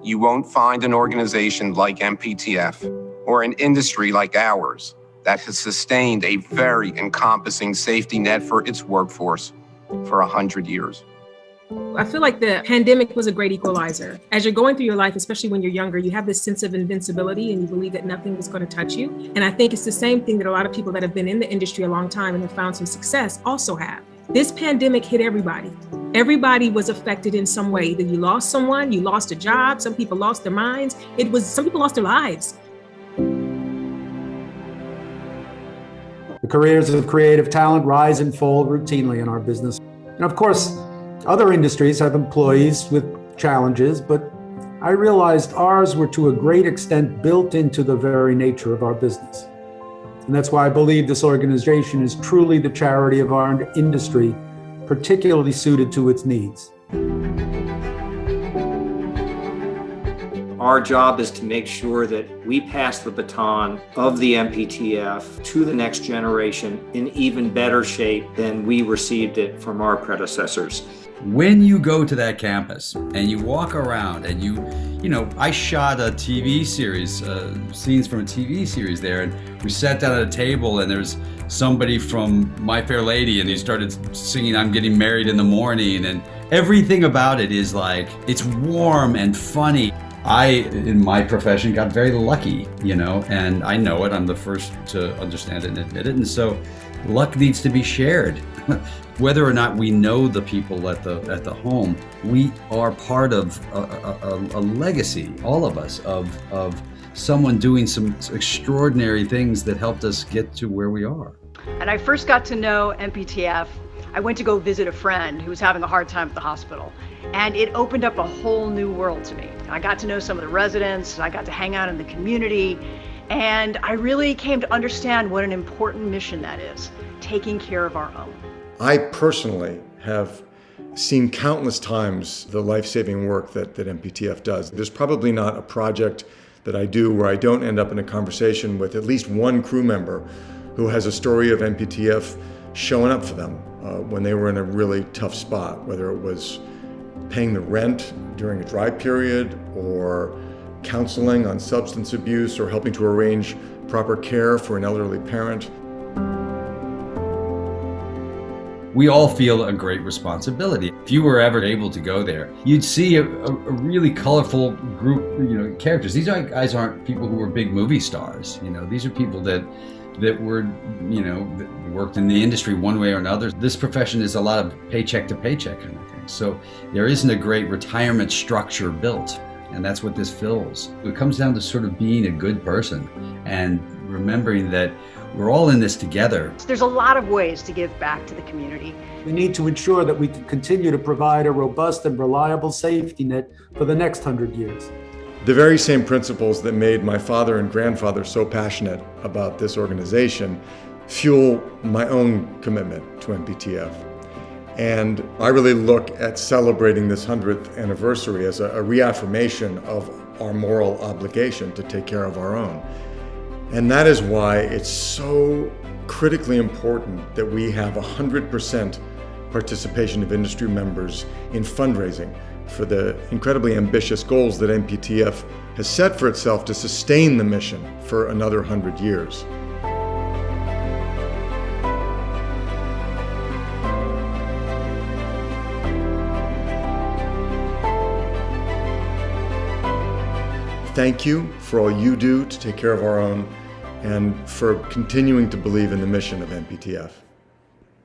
You won't find an organization like MPTF or an industry like ours that has sustained a very encompassing safety net for its workforce for 100 years. I feel like the pandemic was a great equalizer. As you're going through your life, especially when you're younger, you have this sense of invincibility and you believe that nothing is going to touch you. And I think it's the same thing that a lot of people that have been in the industry a long time and have found some success also have. This pandemic hit everybody. Everybody was affected in some way. Either you lost someone, you lost a job, some people lost their minds. Some people lost their lives. The careers of creative talent rise and fall routinely in our business. And of course, other industries have employees with challenges, but I realized ours were to a great extent built into the very nature of our business. And that's why I believe this organization is truly the charity of our industry, particularly suited to its needs. Our job is to make sure that we pass the baton of the MPTF to the next generation in even better shape than we received it from our predecessors. When you go to that campus and you walk around and I shot a TV series, scenes from a TV series there, and we sat down at a table and there's somebody from My Fair Lady and he started singing I'm Getting Married in the Morning, and everything about it is like, it's warm and funny. I, in my profession, got very lucky, and I know it. I'm the first to understand it and admit it. And so luck needs to be shared. Whether or not we know the people at the home, we are part of a legacy, all of us, of someone doing some extraordinary things that helped us get to where we are. And I first got to know MPTF. I went to go visit a friend who was having a hard time at the hospital, and it opened up a whole new world to me. I got to know some of the residents, I got to hang out in the community, and I really came to understand what an important mission that is, taking care of our own. I personally have seen countless times the life-saving work that MPTF does. There's probably not a project that I do where I don't end up in a conversation with at least one crew member who has a story of MPTF showing up for them when they were in a really tough spot, whether it was paying the rent during a dry period, or counseling on substance abuse, or helping to arrange proper care for an elderly parent. We all feel a great responsibility. If you were ever able to go there, you'd see a really colorful group, characters. These guys aren't people who were big movie stars. These are people that were, that worked in the industry one way or another. This profession is a lot of paycheck to paycheck kind of thing. So there isn't a great retirement structure built, and that's what this fills. It comes down to sort of being a good person and remembering that we're all in this together. There's a lot of ways to give back to the community. We need to ensure that we can continue to provide a robust and reliable safety net for the next 100 years. The very same principles that made my father and grandfather so passionate about this organization fuel my own commitment to MPTF. And I really look at celebrating this 100th anniversary as a reaffirmation of our moral obligation to take care of our own. And that is why it's so critically important that we have 100% participation of industry members in fundraising for the incredibly ambitious goals that MPTF has set for itself to sustain the mission for another 100 years. Thank you for all you do to take care of our own, and for continuing to believe in the mission of MPTF.